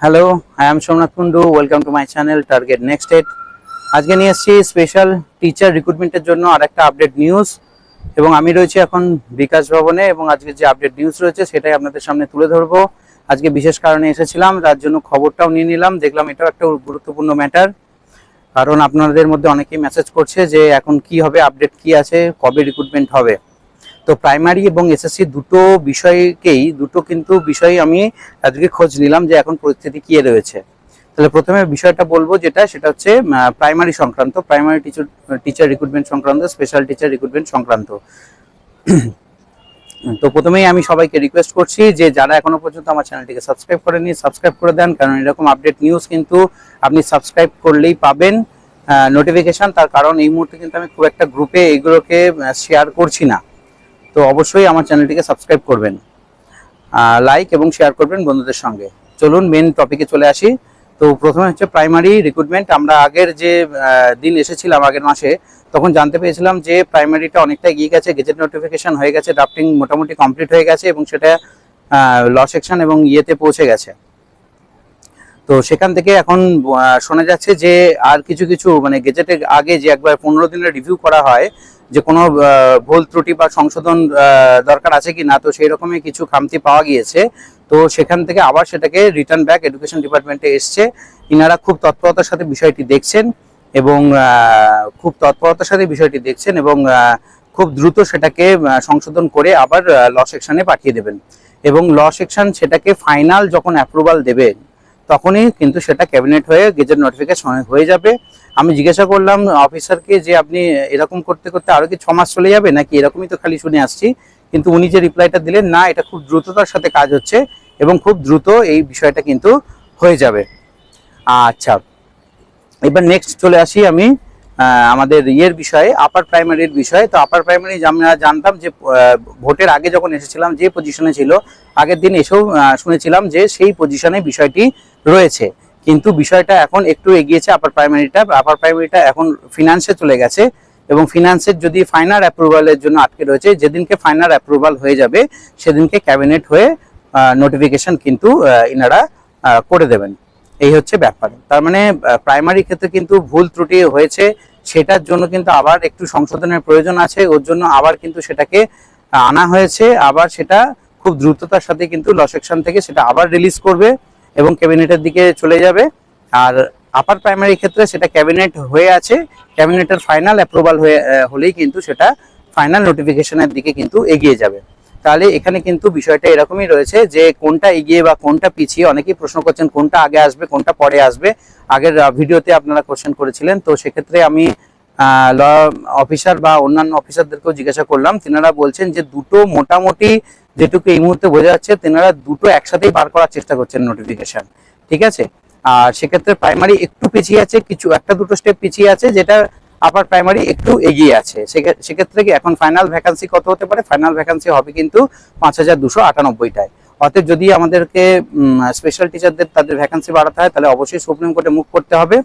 Hello, I am Somnath Kundu. Welcome to my channel Target Next Date. আজকে নিয়ে এসেছি special teacher রিক্রুটমেন্টের জন্য আরেকটা আপডেট নিউজ এবং আমি রয়েছি এখন বিকাশ ভবনে এবং আজকে যে আপডেট নিউজ রয়েছে সেটাই আপনাদের সামনে তুলে ধরবো। আজকে বিশেষ কারণে এসেছিলাম, তার জন্য খবরটাও নিয়ে নিলাম। দেখলাম এটাও একটা গুরুত্বপূর্ণ ম্যাটার, কারণ আপনাদের মধ্যে অনেকেই মেসেজ করছে যে এখন কি হবে, আপডেট কি আছে, কবে রিক্রুটমেন্ট হবে। তো প্রাইমারি এবং এসএসসি দুটো বিষয় আমি আজকে খোঁজ নিলাম যে এখন পরিস্থিতি কি রয়েছে। তাহলে প্রথমে বিষয়টা বলবো সেটা হচ্ছে প্রাইমারি সংক্রান্ত, প্রাইমারি টিচার রিক্রুটমেন্ট সংক্রান্ত, স্পেশাল টিচার রিক্রুটমেন্ট সংক্রান্ত। তো প্রথমেই আমি সবাইকে রিকোয়েস্ট করছি যে যারা এখনো পর্যন্ত আমার চ্যানেলটিকে সাবস্ক্রাইব করেনি সাবস্ক্রাইব করে দেন, কারণ এরকম আপডেট নিউজ কিন্তু আপনি সাবস্ক্রাইব করলেই পাবেন নোটিফিকেশন। তার কারণ এই মুহূর্তে কিন্তু আমি খুব একটা গ্রুপে এইগুলোকে শেয়ার করছি না। তো অবশ্যই আমার চ্যানেলটিকে সাবস্ক্রাইব করবেন, লাইক এবং শেয়ার করবেন বন্ধুদের সঙ্গে। চলুন মেন টপিকে চলে আসি। তো প্রথমে হচ্ছে প্রাইমারি রিক্রুটমেন্ট। আমরা আগের যে দিন এসেছিলাম আগের মাসে, তখন জানতে পেরেছিলাম যে প্রাইমারিটা অনেকটা এগিয়ে গেছে, গেজেট নোটিফিকেশন হয়ে গেছে, ড্রাফটিং মোটামুটি কমপ্লিট হয়ে গেছে এবং সেটা ল সেকশন এবং ইয়েতে পৌঁছে গেছে। তো সেখান থেকে এখন শোনা যাচ্ছে যে আর কিছু মানে গেজেটের আগে যে একবার 15 দিনের রিভিউ করা হয় যে কোনো ভুল ত্রুটি বা সংশোধন দরকার আছে কি না, তো সেই রকমই কিছু খামতি পাওয়া গিয়েছে। তো সেখান থেকে আবার সেটাকে রিটার্ন ব্যাক এডুকেশন ডিপার্টমেন্টে এসছে। ইনারা খুব তৎপরতার সাথে বিষয়টি দেখছেন এবং খুব দ্রুত সেটাকে সংশোধন করে আবার ল সেকশনে পাঠিয়ে দেবেন এবং ল সেকশন সেটাকে ফাইনাল যখন অ্যাপ্রুভাল দেবে তখনই কিন্তু সেটা ক্যাবিনেট হয়ে গেজেট নোটিফিকেশন হয়ে যাবে। আমি জিজ্ঞাসা করলাম অফিসারকে যে আপনি এরকম করতে করতে আরো কি 6 মাস চলে যাবে নাকি, এরকমই তো খালি শুনে আসছি। কিন্তু উনি যে রিপ্লাইটা দিলেন, না এটা খুব দ্রুততার সাথে কাজ হচ্ছে এবং খুব দ্রুত এই বিষয়টা কিন্তু হয়ে যাবে। আচ্ছা, এবার নেক্সট চলে আসি আমি আমাদের ইয়ের বিষয়ে, আপার প্রাইমারির বিষয়ে। তো আপার প্রাইমারি আমরা জানতাম যে ভোটের আগে যখন এসেছিলাম যে পজিশনে ছিল, আগের দিন এসেও শুনেছিলাম যে সেই পজিশনে বিষয়টি রয়েছে, কিন্তু বিষয়টা এখন একটু এগিয়েছে। আপার প্রাইমারিটা এখন ফিনান্সে চলে গেছে এবং ফিনান্সের যদি ফাইনাল অ্যাপ্রুভালের জন্য আটকে রয়েছে। যেদিনকে ফাইনাল অ্যাপ্রুভাল হয়ে যাবে সেদিনকে ক্যাবিনেট হয়ে নোটিফিকেশন কিন্তু ইনারা করে দেবেন। এই হচ্ছে ব্যাপার। তার মানে প্রাইমারি ক্ষেত্রে কিন্তু ভুল ত্রুটি হয়েছে, সেটার জন্য কিন্তু আবার একটু সংশোধনের প্রয়োজন আছে, ওর জন্য আবার কিন্তু সেটাকে আনা হয়েছে। আবার সেটা খুব দ্রুততার সাথে কিন্তু ল সেকশন থেকে সেটা আবার রিলিজ করবে এবং ক্যাবিনেটের দিকে চলে যাবে। আর আপার প্রাইমারি ক্ষেত্রে সেটা ক্যাবিনেট হয়ে আছে, ক্যাবিনেটের ফাইনাল অ্যাপ্রুভাল হলেই কিন্তু সেটা ফাইনাল নোটিফিকেশনের দিকে কিন্তু এগিয়ে যাবে। তাহলে এখানে কিন্তু বিষয়টা এরকমই রয়েছে যে কোনটা এগিয়ে বা কোনটা পিছিয়ে, অনেকেই প্রশ্ন করছেন কোনটা আগে আসবে কোনটা পরে আসবে। আগের ভিডিওতে আপনারা কোশ্চেন করেছিলেন, তো সেক্ষেত্রে আমি ল অফিসার বা অন্যান্য অফিসারদেরকেও জিজ্ঞাসা করলাম। তিনারা বলছেন যে দুটো মোটামুটি যেটুকু এই মুহূর্তে বোঝা যাচ্ছে, তিনারা দুটো একসাথেই বার করার চেষ্টা করছেন নোটিফিকেশন, ঠিক আছে। আর সেক্ষেত্রে প্রাইমারি একটু পিছিয়ে আছে, কিছু একটা দুটো স্টেপ পিছিয়ে আছে, যেটা আপার প্রাইমারি একটু এগিয়ে আছে। সেক্ষেত্রে কি এখন ফাইনাল ভ্যাকান্সি কত হতে পারে? ফাইনাল ভ্যাকান্সি হবে কিন্তু 5298টায়। অতএব যদি আমাদেরকে স্পেশাল টিচারদের তাদের ভ্যাকান্সি বাড়াতে হয় তাহলে অবশ্যই সুপ্রিম কোর্টে মুভ করতে হবে।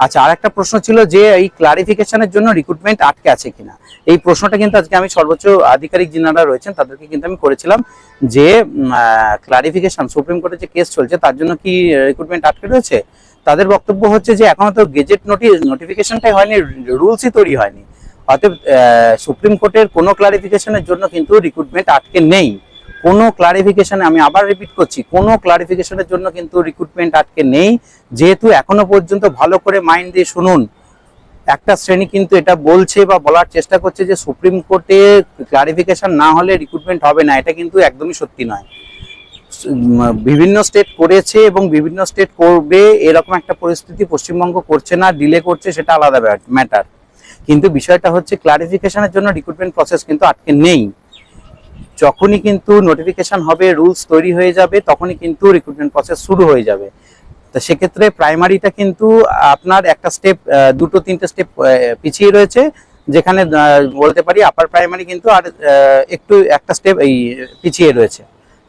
আচ্ছা, আর একটা প্রশ্ন ছিল যে এই ক্লারিফিকেশনের জন্য রিক্রুটমেন্ট আটকে আছে কিনা। এই প্রশ্নটা কিন্তু আজকে আমি সর্বোচ্চ আধিকারিক যিনারা রয়েছেন তাদেরকে কিন্তু আমি করেছিলাম যে ক্লারিফিকেশন সুপ্রিম কোর্টে যে কেস চলছে তার জন্য কি রিক্রুটমেন্ট আটকে রয়েছে। তাদের বক্তব্য হচ্ছে যে এখনো তো গেজেট নোটিফিকেশনটাই হয়নি, রুলসই তৈরি হয়নি। অতএব সুপ্রিম কোর্টের কোনো ক্লারিফিকেশনের জন্য কিন্তু রিক্রুটমেন্ট আটকে নেই। কোনো ক্লারিফিকেশনে, আমি আবার রিপিট করছি, কোনো ক্লারিফিকেশনের জন্য কিন্তু রিক্রুটমেন্ট আটকে নেই। যেহেতু এখনো পর্যন্ত ভালো করে মাইন্ড দিয়ে শুনুন, একটা শ্রেণী কিন্তু এটা বলছে বা বলার চেষ্টা করছে যে সুপ্রিম কোর্টে ক্লারিফিকেশন না হলে রিক্রুটমেন্ট হবে না। এটা কিন্তু একদমই সত্যি নয়। বিভিন্ন স্টেট করেছে এবং বিভিন্ন স্টেট করবে, এরকম একটা পরিস্থিতি পশ্চিমবঙ্গ করছে না, ডিলে করছে, সেটা আলাদা ম্যাটার। কিন্তু বিষয়টা হচ্ছে ক্লারিফিকেশনের জন্য রিক্রুটমেন্ট প্রসেস কিন্তু আটকে নেই। যখনই কিন্তু নোটিফিকেশন হবে, রুলস তৈরি হয়ে যাবে, তখনই কিন্তু রিক্রুটমেন্ট প্রসেস শুরু হয়ে যাবে। তো সেক্ষেত্রে প্রাইমারিটা কিন্তু আপনার একটা স্টেপ, দুটো তিনটে স্টেপ পিছিয়ে রয়েছে, যেখানে বলতে পারি আপার প্রাইমারি কিন্তু আর একটু একটা স্টেপ এই পিছিয়ে রয়েছে,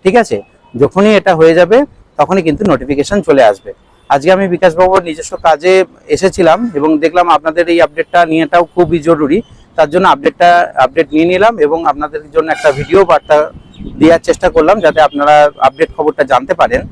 ঠিক আছে। যখনই এটা হয়ে যাবে তখনই কিন্তু নোটিফিকেশন চলে আসবে। আজকে আমি বিকাশ বাবুর নিজস্ব কাজে এসেছিলাম এবং দেখলাম আপনাদের এই আপডেটটা নিয়েটাও খুবই জরুরি। তার জন্য আপডেট নিয়ে নিলাম এবং আপনাদের জন্য একটা ভিডিও বার্তা দেওয়ার চেষ্টা করলাম যাতে আপনারা আপডেট খবরটা জানতে পারেন।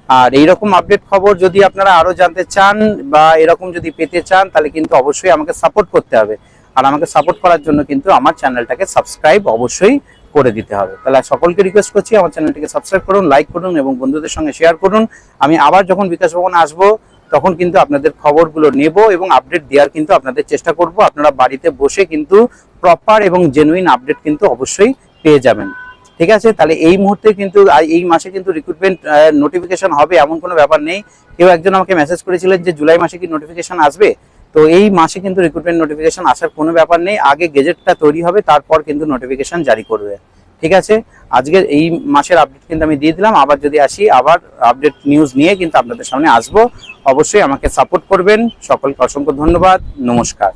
আর এইরকম আপডেট খবর যদি আপনারা আরো জানতে চান বা এরকম যদি পেতে চান, তাহলে কিন্তু অবশ্যই আমাকে সাপোর্ট করতে হবে। আর আমাকে সাপোর্ট করার জন্য কিন্তু আমার চ্যানেলটাকে সাবস্ক্রাইব অবশ্যই করে দিতে হবে। তাহলে সকলকে রিকোয়েস্ট করছি আমার চ্যানেলটিকে সাবস্ক্রাইব করুন, লাইক করুন এবং বন্ধুদের সঙ্গে শেয়ার করুন। আমি আবার যখন বিকাশ ভবন আসবো তখন কিন্তু আপনাদের খবরগুলো নেব এবং আপডেট দেওয়ার কিন্তু আপনাদের চেষ্টা করব। আপনারা বাড়িতে বসে কিন্তু প্রপার এবং জেনুইন আপডেট কিন্তু অবশ্যই পেয়ে যাবেন। ঠিক আছে, তাহলে এই মুহূর্তে কিন্তু এই মাসে কিন্তু রিক্রুটমেন্ট নোটিফিকেশন হবে এমন কোনো ব্যাপার নেই। কেউ একজন আমাকে মেসেজ করেছিলেন যে জুলাই মাসে কি নোটিফিকেশন আসবে, তো এই মাসে কিন্তু রিক্রুটমেন্ট নোটিফিকেশন আসার কোনো ব্যাপার নেই। আগে গেজেটটা তৈরি হবে, তারপর কিন্তু নোটিফিকেশন জারি করবে। ঠিক আছে, আজকের এই মাসের আপডেট কিন্তু আমি দিয়ে দিলাম। আবার যদি আসি, আবার আপডেট নিউজ নিয়ে কিন্তু আপনাদের সামনে আসবো। অবশ্যই আমাকে সাপোর্ট করবেন। সকলকে অসংখ্য ধন্যবাদ। নমস্কার।